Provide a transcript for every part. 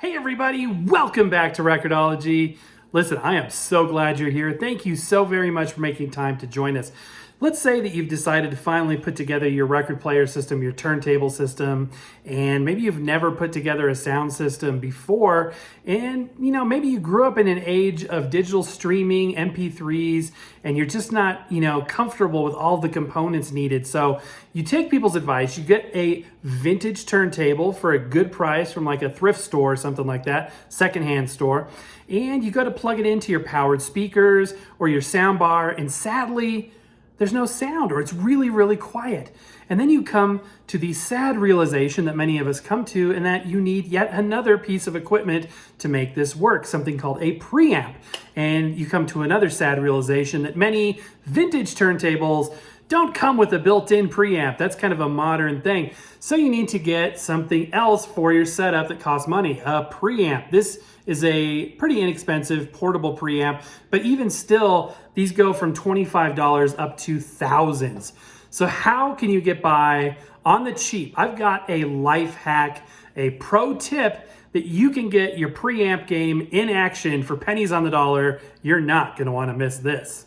Hey everybody, welcome back to Record-ology. Listen, I am so glad you're here. Thank you so very much for making time to join us. Let's say that you've decided to finally put together your record player system, your turntable system, and maybe you've never put together a sound system before, and maybe you grew up in an age of digital streaming, MP3s, and you're just not, comfortable with all the components needed. So you take people's advice, you get a vintage turntable for a good price from like a thrift store or something like that, secondhand store, and you go to plug it into your powered speakers or your sound bar, and sadly, there's no sound, or it's really, really quiet. And then you come to the sad realization that many of us come to, and that you need yet another piece of equipment to make this work, something called a preamp. And you come to another sad realization that many vintage turntables don't come with a built-in preamp. That's kind of a modern thing. So you need to get something else for your setup that costs money, a preamp. This is a pretty inexpensive portable preamp, but even still, these go from $25 up to thousands. So how can you get by on the cheap? I've got a life hack, a pro tip that you can get your preamp game in action for pennies on the dollar. You're not gonna wanna miss this.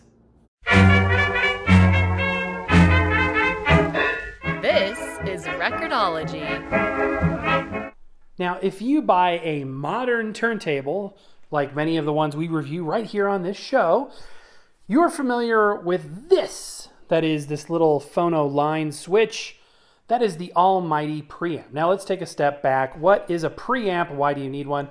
This is Record-ology. Now, if you buy a modern turntable, like many of the ones we review right here on this show, you're familiar with this. That is this little phono line switch. That is the almighty preamp. Now let's take a step back. What is a preamp? Why do you need one?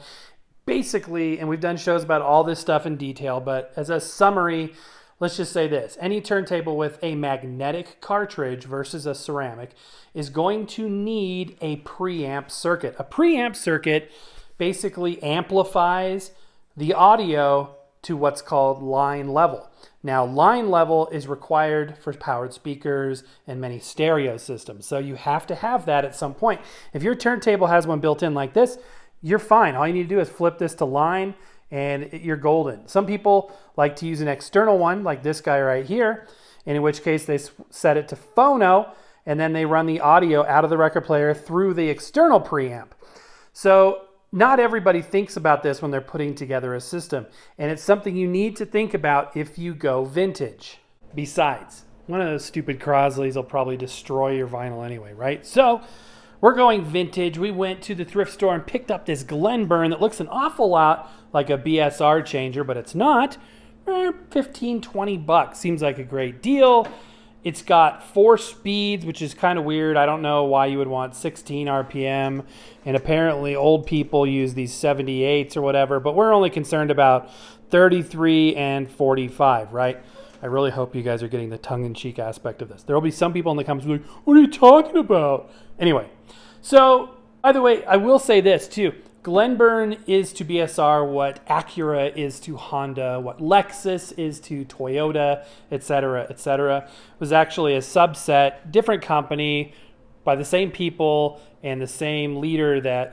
Basically, and we've done shows about all this stuff in detail, but as a summary, let's just say this. Any turntable with a magnetic cartridge versus a ceramic is going to need a preamp circuit. A preamp circuit basically amplifies the audio to what's called line level. Now, line level is required for powered speakers and many stereo systems, so you have to have that at some point. If your turntable has one built in like this, you're fine. All you need to do is flip this to line and you're golden. Some people like to use an external one like this guy right here, in which case they set it to phono and then they run the audio out of the record player through the external preamp. So not everybody thinks about this when they're putting together a system, and it's something you need to think about if you go vintage. Besides, one of those stupid Crosleys will probably destroy your vinyl anyway, right? So we're going vintage. We went to the thrift store and picked up this Glenburn that looks an awful lot like a BSR changer, but it's not. 15, 20 bucks. Seems like a great deal. It's got 4 speeds, which is kind of weird. I don't know why you would want 16 RPM. And apparently old people use these 78s or whatever, but we're only concerned about 33 and 45, right? I really hope you guys are getting the tongue-in-cheek aspect of this. There will be some people in the comments like, what are you talking about? Anyway, so by the way, I will say this too. Glenburn is to BSR what Acura is to Honda, what Lexus is to Toyota, etc., etc. It was actually a subset, different company, by the same people and the same leader that,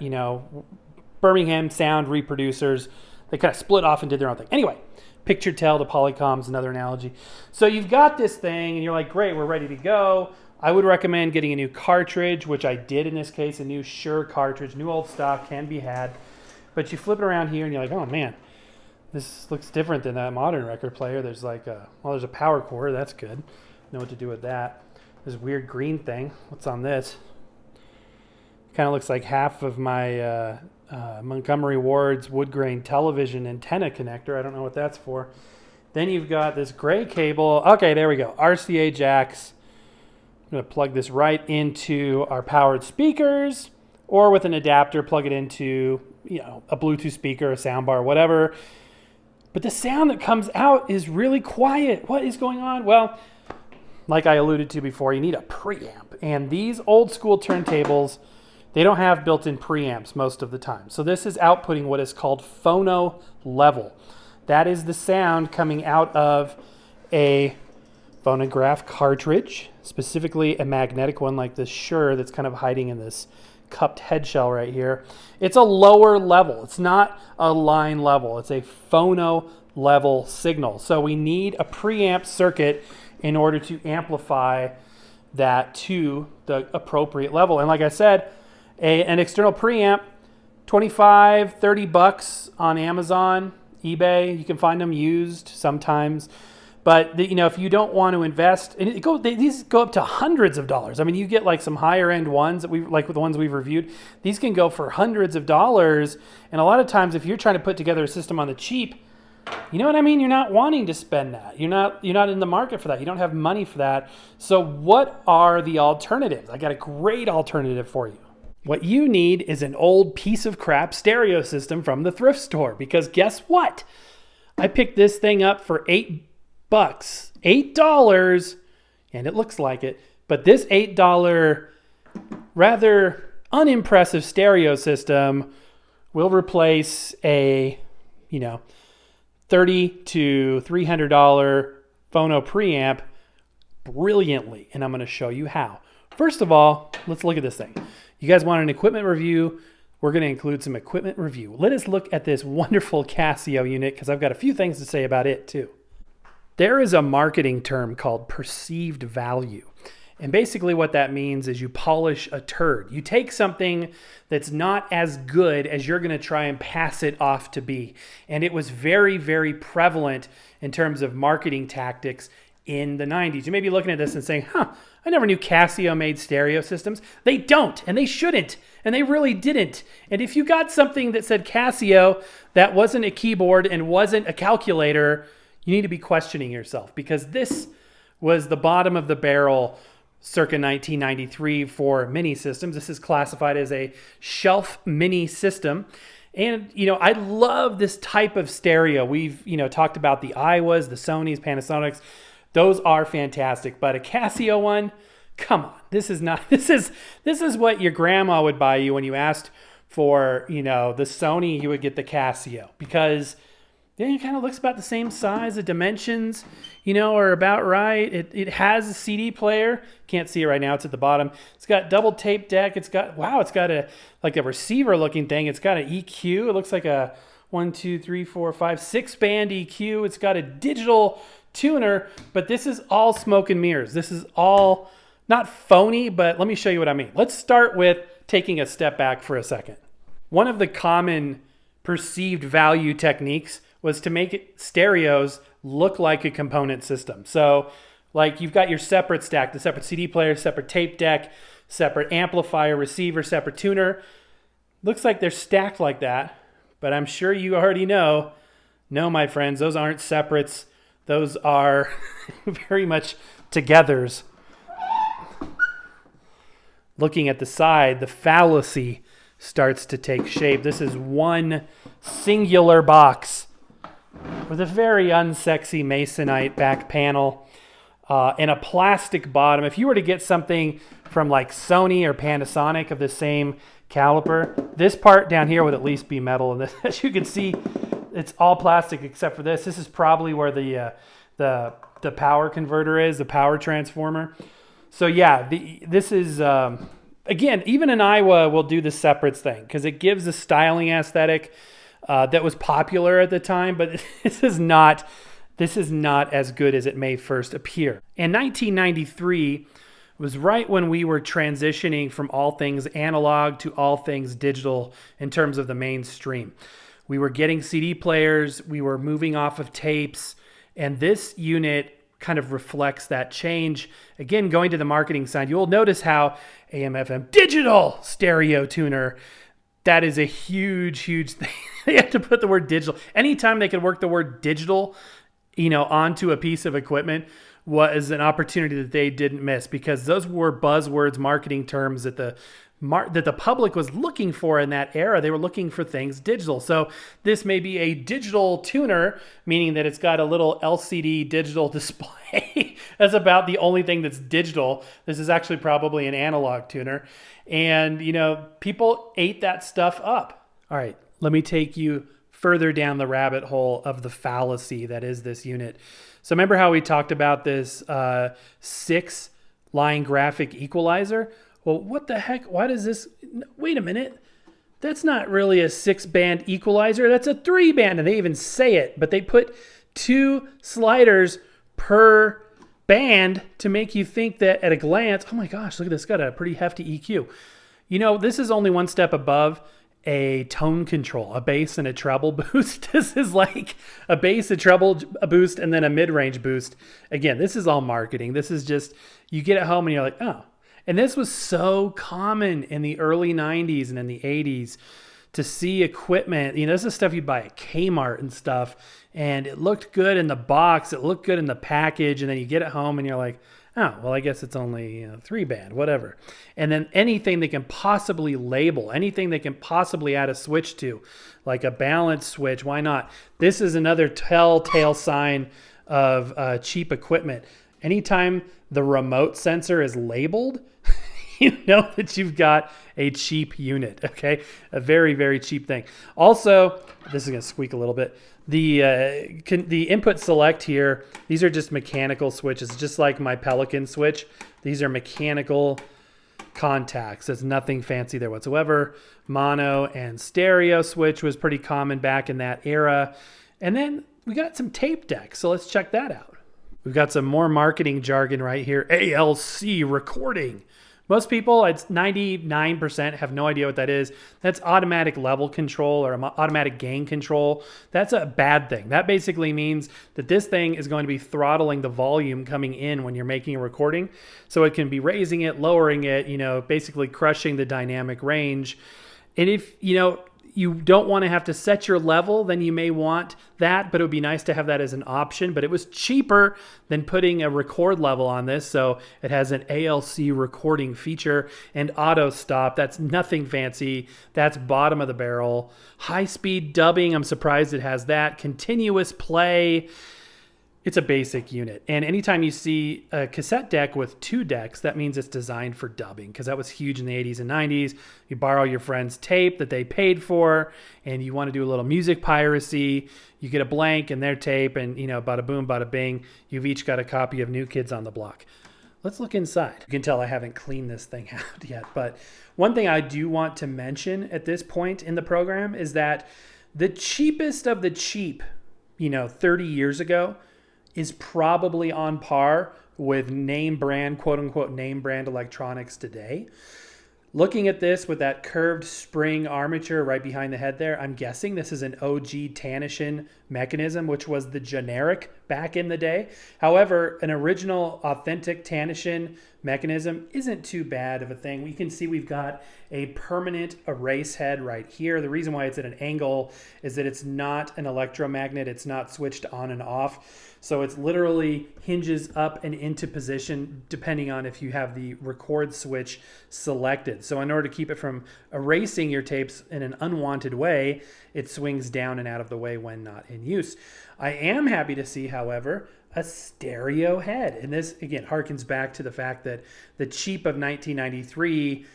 Birmingham Sound reproducers, they kind of split off and did their own thing. Anyway, picture tell to Polycom is another analogy. So you've got this thing and you're like, great, we're ready to go. I would recommend getting a new cartridge, which I did in this case, a new Shure cartridge. New old stock can be had. But you flip it around here and you're like, oh man, this looks different than that modern record player. There's like there's a power cord. That's good. Know what to do with that. This weird green thing. What's on this? Kind of looks like half of my Montgomery Ward's wood grain television antenna connector. I don't know what that's for. Then you've got this gray cable. Okay, there we go. RCA jacks. I'm going to plug this right into our powered speakers, or with an adapter, plug it into, a Bluetooth speaker, a soundbar, whatever. But the sound that comes out is really quiet. What is going on? Well, like I alluded to before, you need a preamp. And these old school turntables, they don't have built-in preamps most of the time. So this is outputting what is called phono level. That is the sound coming out of a phonograph cartridge, specifically a magnetic one like this Shure that's kind of hiding in this cupped head shell right here. It's a lower level. It's not a line level. It's a phono level signal. So we need a preamp circuit in order to amplify that to the appropriate level. And like I said, an external preamp $25, $30 on Amazon, eBay. You can find them used sometimes. But if you don't want to invest, and these go up to hundreds of dollars. I mean, you get like some higher end ones that like the ones we've reviewed. These can go for hundreds of dollars. And a lot of times, if you're trying to put together a system on the cheap, you know what I mean? You're not wanting to spend that. You're not in the market for that. You don't have money for that. So what are the alternatives? I got a great alternative for you. What you need is an old piece of crap stereo system from the thrift store. Because guess what? I picked this thing up for $8, $8, and it looks like it. But this $8 rather unimpressive stereo system will replace a, $30 to $300 phono preamp brilliantly, and I'm going to show you how. First of all, let's look at this thing. You guys want an equipment review? We're going to include some equipment review. Let us look at this wonderful Casio unit because I've got a few things to say about it too. There is a marketing term called perceived value. And basically what that means is you polish a turd. You take something that's not as good as you're going to try and pass it off to be. And it was very, very prevalent in terms of marketing tactics in the 90s. You may be looking at this and saying, I never knew Casio made stereo systems. They don't, and they shouldn't, and they really didn't. And if you got something that said Casio that wasn't a keyboard and wasn't a calculator, you need to be questioning yourself, because this was the bottom of the barrel circa 1993 for mini systems. This is classified as a shelf mini system. And, I love this type of stereo. We've, talked about the Iowas, the Sonys, Panasonics. Those are fantastic. But a Casio one, come on. This is what your grandma would buy you when you asked for, the Sony, you would get the Casio, because it kind of looks about the same size. The dimensions, are about right. It has a CD player. Can't see it right now. It's at the bottom. It's got double tape deck. It's got a receiver looking thing. It's got an EQ. It looks like a 1, 2, 3, 4, 5, 6 band EQ. It's got a digital tuner, but this is all smoke and mirrors. This is all not phony, but let me show you what I mean. Let's start with taking a step back for a second. One of the common perceived value techniques was to make stereos look like a component system. So like you've got your separate stack, the separate CD player, separate tape deck, separate amplifier, receiver, separate tuner. Looks like they're stacked like that, but I'm sure you already know, no, my friends, those aren't separates. Those are very much togethers. Looking at the side, the fallacy starts to take shape. This is one singular box with a very unsexy masonite back panel and a plastic bottom. If you were to get something from like Sony or Panasonic of the same caliper, this part down here would at least be metal. And this, as you can see, it's all plastic except for this. This is probably where the power converter is, the power transformer. So yeah, this is, again, even an Iowa will do the separates thing because it gives a styling aesthetic that was popular at the time, but this is not as good as it may first appear. In 1993 was right when we were transitioning from all things analog to all things digital in terms of the mainstream. We were getting CD players, we were moving off of tapes, and this unit kind of reflects that change. Again, going to the marketing side, you'll notice how AM/FM digital stereo tuner, that is a huge, huge thing. They have to put the word digital. Anytime they could work the word digital, onto a piece of equipment was an opportunity that they didn't miss, because those were buzzwords, marketing terms that the public was looking for in that era. They were looking for things digital. So this may be a digital tuner, meaning that it's got a little LCD digital display. That's about the only thing that's digital. This is actually probably an analog tuner. And, people ate that stuff up. All right, let me take you further down the rabbit hole of the fallacy that is this unit. So remember how we talked about this 6-line graphic equalizer? Well, what the heck? Why does this? Wait a minute. That's not really a 6-band equalizer. That's a 3-band. And they even say it, but they put 2 sliders per band to make you think that at a glance, oh my gosh, look at this. Got a pretty hefty EQ. This is only one step above a tone control, a bass and a treble boost. This is like a bass, a treble, a boost, and then a mid-range boost. Again, this is all marketing. This is just, you get it home and you're like, oh. And this was so common in the early 90s and in the 80s to see equipment. You know, this is stuff you'd buy at Kmart and stuff, and it looked good in the box, it looked good in the package, and then you get it home and you're like, oh, well, I guess it's only 3-band, whatever. And then anything they can possibly label, anything they can possibly add a switch to, like a balance switch, why not? This is another telltale sign of cheap equipment. Anytime the remote sensor is labeled, you know that you've got a cheap unit, okay? A very, very cheap thing. Also, this is going to squeak a little bit. The input select here, these are just mechanical switches, just like my Pelican switch. These are mechanical contacts. There's nothing fancy there whatsoever. Mono and stereo switch was pretty common back in that era. And then we got some tape decks, so let's check that out. We've got some more marketing jargon right here. ALC recording. Most people, it's 99%, have no idea what that is. That's automatic level control or automatic gain control. That's a bad thing. That basically means that this thing is going to be throttling the volume coming in when you're making a recording. So it can be raising it, lowering it, basically crushing the dynamic range. And if, you don't want to have to set your level, then you may want that, but it would be nice to have that as an option. But it was cheaper than putting a record level on this. So it has an ALC recording feature and auto stop. That's nothing fancy. That's bottom of the barrel. High speed dubbing, I'm surprised it has that. Continuous play. It's a basic unit. And anytime you see a cassette deck with 2 decks, that means it's designed for dubbing, because that was huge in the 80s and 90s. You borrow your friend's tape that they paid for, and you want to do a little music piracy. You get a blank and their tape, and bada boom, bada bing, you've each got a copy of New Kids on the Block. Let's look inside. You can tell I haven't cleaned this thing out yet, but one thing I do want to mention at this point in the program is that the cheapest of the cheap, 30 years ago, is probably on par with name brand, quote unquote, name brand electronics today. Looking at this with that curved spring armature right behind the head there, I'm guessing this is an OG Tanishin mechanism, which was the generic back in the day. However, an original authentic Tanishin mechanism isn't too bad of a thing. We can see we've got a permanent erase head right here. The reason why it's at an angle is that it's not an electromagnet. It's not switched on and off. So it's literally hinges up and into position depending on if you have the record switch selected. So in order to keep it from erasing your tapes in an unwanted way, it swings down and out of the way when not in use. I am happy to see, however, a stereo head. And this, again, harkens back to the fact that the cheap of 1993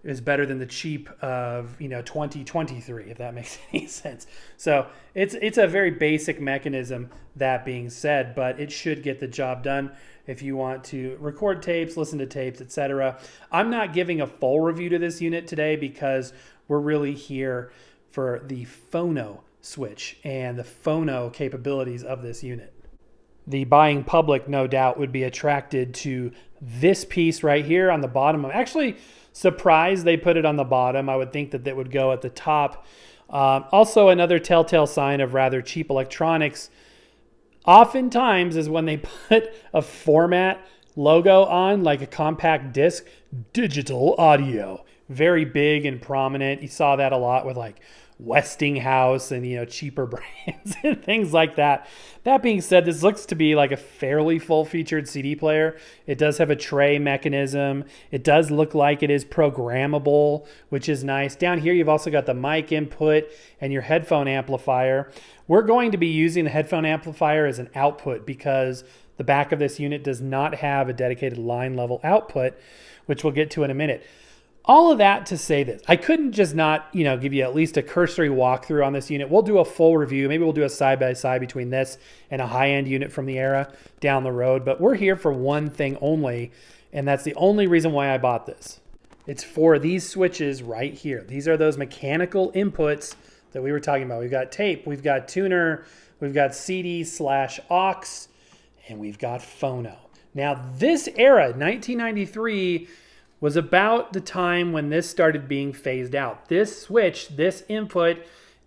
is better than the cheap of 2023, if that makes any sense. So it's a very basic mechanism, that being said, but it should get the job done if you want to record tapes, listen to tapes, etc. I'm not giving a full review to this unit today because we're really here for the phono switch and the phono capabilities of this unit. The buying public, no doubt, would be attracted to this piece right here on the bottom. I'm actually surprised they put it on the bottom. I would think that that would go at the top. Also, another telltale sign of rather cheap electronics oftentimes is when they put a format logo on, like a compact disc, digital audio. Very big and prominent. You saw that a lot with like Westinghouse and cheaper brands and things like that. That being said, this looks to be like a fairly full-featured CD player. It does have a tray mechanism. It does look like it is programmable, which is nice. Down here, you've also got the mic input and your headphone amplifier. We're going to be using the headphone amplifier as an output because the back of this unit does not have a dedicated line level output, which we'll get to in a minute. All of that to say this, I couldn't just not, give you at least a cursory walkthrough on this unit. We'll do a full review. Maybe we'll do a side-by-side between this and a high-end unit from the era down the road. But we're here for one thing only, and that's the only reason why I bought this. It's for these switches right here. These are those mechanical inputs that we were talking about. We've got tape, we've got tuner, we've got CD/aux, and we've got phono. Now, this era, 1993, was about the time when this started being phased out. This switch, this input,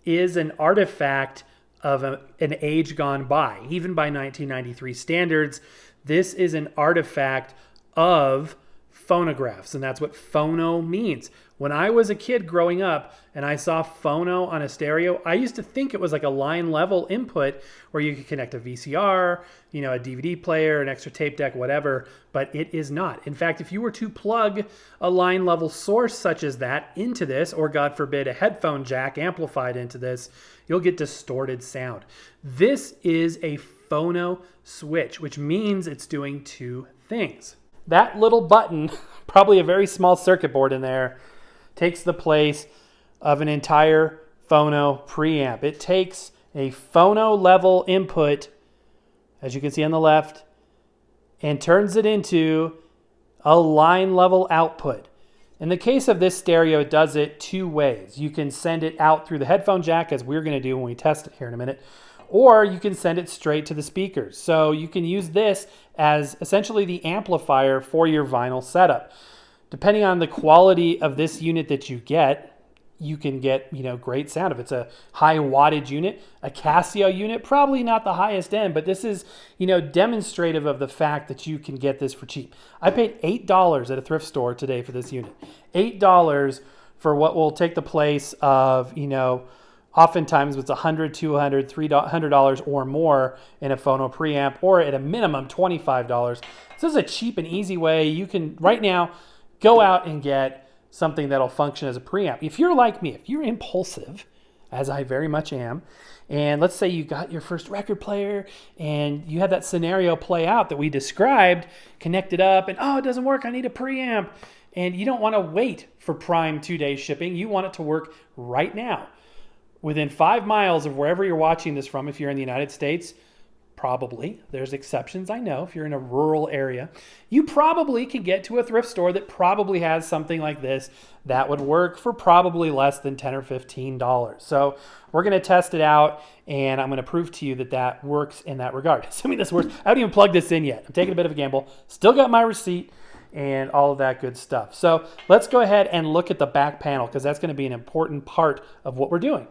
is an artifact of an age gone by. Even by 1993 standards, this is an artifact of phonographs, and that's what phono means. When I was a kid growing up and I saw phono on a stereo, I used to think it was like a line level input where you could connect a VCR, a DVD player, an extra tape deck, whatever, but it is not. In fact, if you were to plug a line level source such as that into this, or God forbid, a headphone jack amplified into this, you'll get distorted sound. This is a phono switch, which means it's doing two things. That little button, probably a very small circuit board in there, takes the place of an entire phono preamp. It takes a phono level input, as you can see on the left, and turns it into a line level output. In the case of this stereo, it does it two ways. You can send it out through the headphone jack, as we're going to do when we test it here in a minute, or you can send it straight to the speakers. So you can use this as essentially the amplifier for your vinyl setup. Depending on the quality of this unit that you get, you can get, great sound. If it's a high wattage unit, a Casio unit, probably not the highest end, but this is, demonstrative of the fact that you can get this for cheap. I paid $8 at a thrift store today for this unit. $8 for what will take the place of, oftentimes it's $100, $200, $300 or more in a phono preamp, or at a minimum $25. This is a cheap and easy way. You can right now go out and get something that'll function as a preamp. If you're like me, if you're impulsive, as I very much am, and let's say you got your first record player and you had that scenario play out that we described, connect it up, and it doesn't work, I need a preamp. And you don't want to wait for Prime 2-day shipping. You want it to work right now. Within 5 miles of wherever you're watching this from, if you're in the United States, probably, there's exceptions, I know, if you're in a rural area, you probably can get to a thrift store that probably has something like this that would work for probably less than $10 or $15. So we're going to test it out, and I'm going to prove to you that that works in that regard. Assuming this works, I haven't even plugged this in yet. I'm taking a bit of a gamble. Still got my receipt and all of that good stuff. So let's go ahead and look at the back panel, because that's going to be an important part of what we're doing.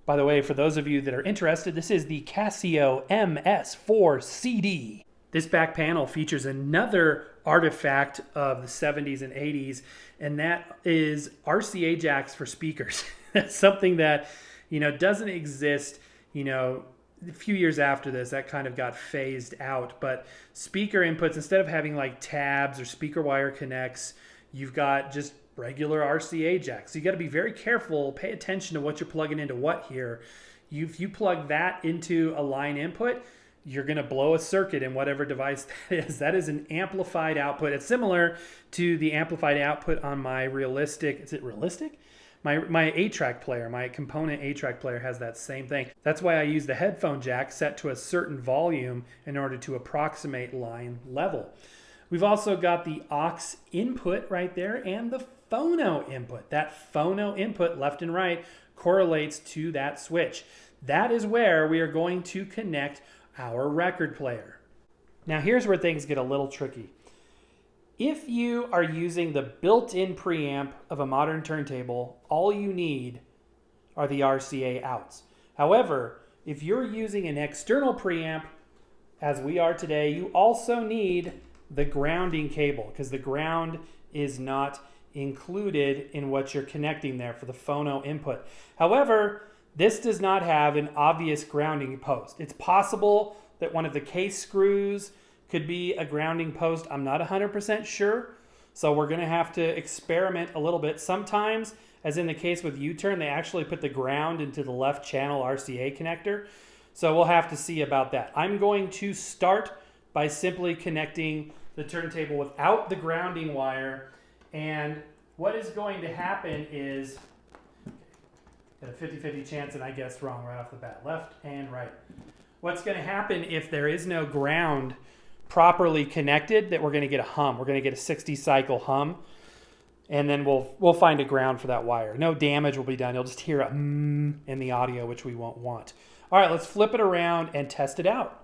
By the way, for those of you that are interested, this is the Casio MS4 CD. This back panel features another artifact of the 70s and 80s, and that is RCA jacks for speakers. That's something that, doesn't exist, a few years after this. That kind of got phased out. But speaker inputs, instead of having like tabs or speaker wire connects, you've got just regular RCA jacks. So you got to be very careful, pay attention to what you're plugging into what here. If you plug that into a line input, you're going to blow a circuit in whatever device that is. That is an amplified output. It's similar to the amplified output on my Realistic. Is it Realistic? My 8-track player, my component 8-track player has that same thing. That's why I use the headphone jack set to a certain volume in order to approximate line level. We've also got the aux input right there and the phono input. That phono input, left and right, correlates to that switch. That is where we are going to connect our record player. Now here's where things get a little tricky. If you are using the built-in preamp of a modern turntable, all you need are the RCA outs. However, if you're using an external preamp, as we are today, you also need the grounding cable, because the ground is not included in what you're connecting there for the phono input. However, this does not have an obvious grounding post. It's possible that one of the case screws could be a grounding post. I'm not 100% sure, so we're going to have to experiment a little bit. Sometimes, as in the case with U-turn, they actually put the ground into the left channel RCA connector, so we'll have to see about that. I'm going to start by simply connecting the turntable without the grounding wire. And what is going to happen is, got a 50-50 chance, and I guessed wrong right off the bat, left and right. What's going to happen if there is no ground properly connected, that we're going to get a hum. We're going to get a 60-cycle hum, and then we'll find a ground for that wire. No damage will be done. You'll just hear a in the audio, which we won't want. All right, let's flip it around and test it out.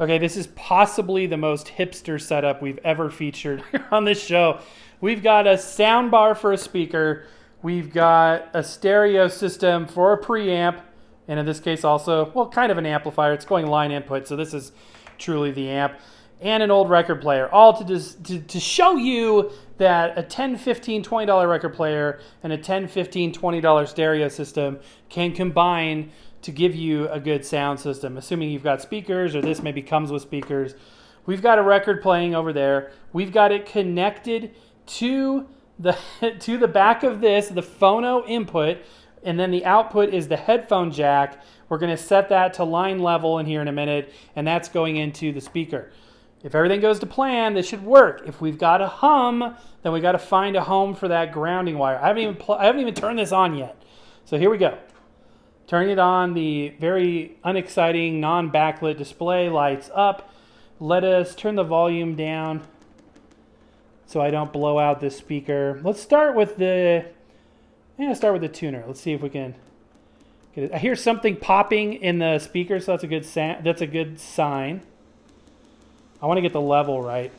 Okay, this is possibly the most hipster setup we've ever featured on this show. We've got a sound bar for a speaker. We've got a stereo system for a preamp. And in this case also, well, kind of an amplifier. It's going line input, so this is truly the amp. And an old record player, all to show you that a $10, $15, $20 record player and a $10, $15, $20 stereo system can combine to give you a good sound system, assuming you've got speakers, or this maybe comes with speakers. We've got a record playing over there. We've got it connected to the back of this, the phono input, and then the output is the headphone jack. We're going to set that to line level in here in a minute, and that's going into the speaker. If everything goes to plan, this should work. If we've got a hum, then we got to find a home for that grounding wire. I haven't even turned this on yet. So here we go. Turning it on, the very unexciting non-backlit display lights up. Let us turn the volume down so I don't blow out this speaker. Let's start with the tuner. Let's see if we can get it. I hear something popping in the speaker, so that's a good sign. I want to get the level right.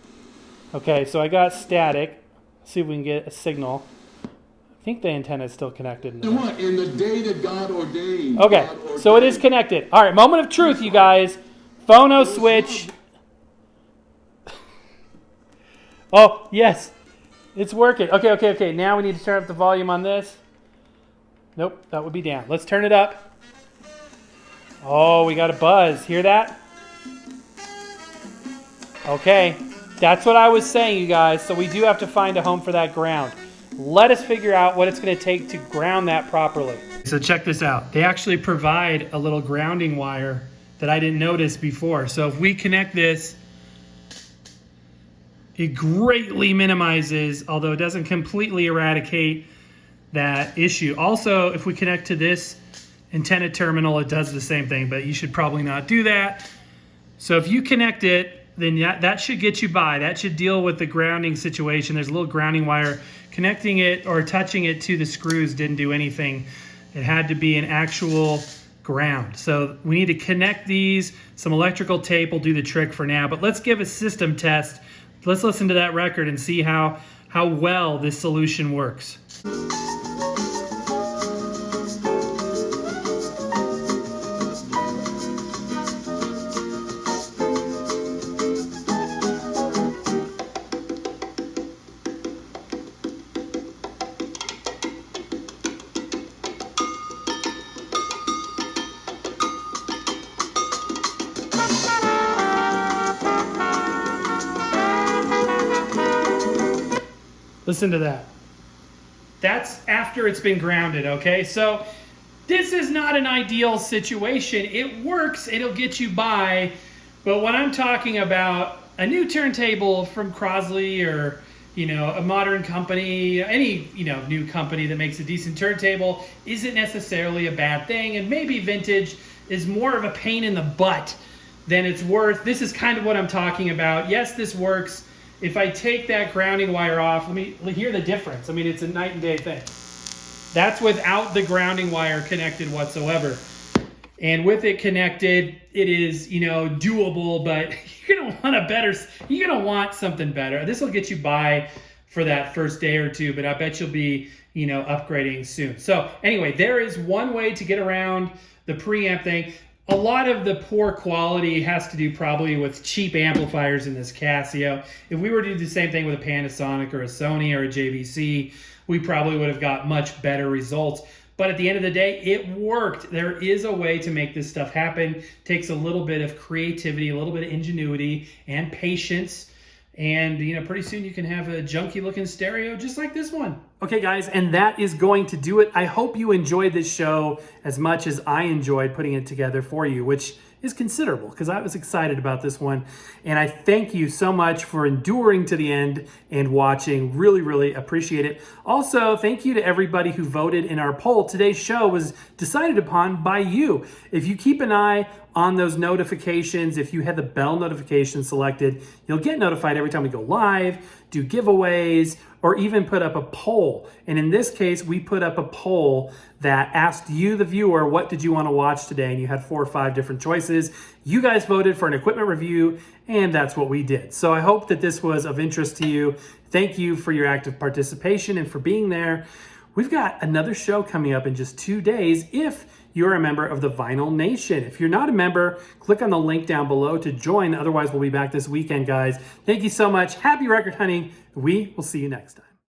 Okay, so I got static. Let's see if we can get a signal. I think the antenna is still connected. In the day that God ordained. Okay, so it is connected. All right, moment of truth, you guys. Phono switch. Oh, yes. It's working. Okay. Now we need to turn up the volume on this. Nope, that would be down. Let's turn it up. Oh, we got a buzz. Hear that? Okay, that's what I was saying, you guys. So we do have to find a home for that ground. Let us figure out what it's going to take to ground that properly. So check this out. They actually provide a little grounding wire that I didn't notice before. So if we connect this, it greatly minimizes, although it doesn't completely eradicate that issue. Also, if we connect to this antenna terminal, it does the same thing, but you should probably not do that. So if you connect it, then that should get you by. That should deal with the grounding situation. There's a little grounding wire. Connecting it or touching it to the screws didn't do anything. It had to be an actual ground. So we need to connect these. Some electrical tape will do the trick for now, but let's give a system test. Let's listen to that record and see how well this solution works. Listen to that. That's after it's been grounded, okay? So this is not an ideal situation. It works, it'll get you by, but when I'm talking about a new turntable from Crosley or, a modern company, any, new company that makes a decent turntable isn't necessarily a bad thing, and maybe vintage is more of a pain in the butt than it's worth. This is kind of what I'm talking about. Yes, this works. If I take that grounding wire off, let me hear the difference. I mean, it's a night and day thing. That's without the grounding wire connected whatsoever. And with it connected, it is, doable, but you're gonna want something better. This will get you by for that first day or two, but I bet you'll be, upgrading soon. So anyway, there is one way to get around the preamp thing. A lot of the poor quality has to do probably with cheap amplifiers in this Casio. If we were to do the same thing with a Panasonic or a Sony or a JVC, we probably would have got much better results. But at the end of the day, it worked. There is a way to make this stuff happen. It takes a little bit of creativity, a little bit of ingenuity and patience. And, pretty soon you can have a junky looking stereo just like this one. Okay, guys, and that is going to do it. I hope you enjoyed this show as much as I enjoyed putting it together for you, which is considerable because I was excited about this one. And I thank you so much for enduring to the end and watching. Really, really appreciate it. Also, thank you to everybody who voted in our poll. Today's show was decided upon by you. If you keep an eye on those notifications, if you had the bell notification selected, you'll get notified every time we go live, do giveaways, or even put up a poll. And in this case, we put up a poll that asked you, the viewer, what did you want to watch today? And you had 4 or 5 different choices. You guys voted for an equipment review, and that's what we did. So I hope that this was of interest to you. Thank you for your active participation and for being there. We've got another show coming up in just 2 days if you're a member of the Vinyl Nation. If you're not a member, click on the link down below to join. Otherwise, we'll be back this weekend, guys. Thank you so much. Happy record hunting. We will see you next time.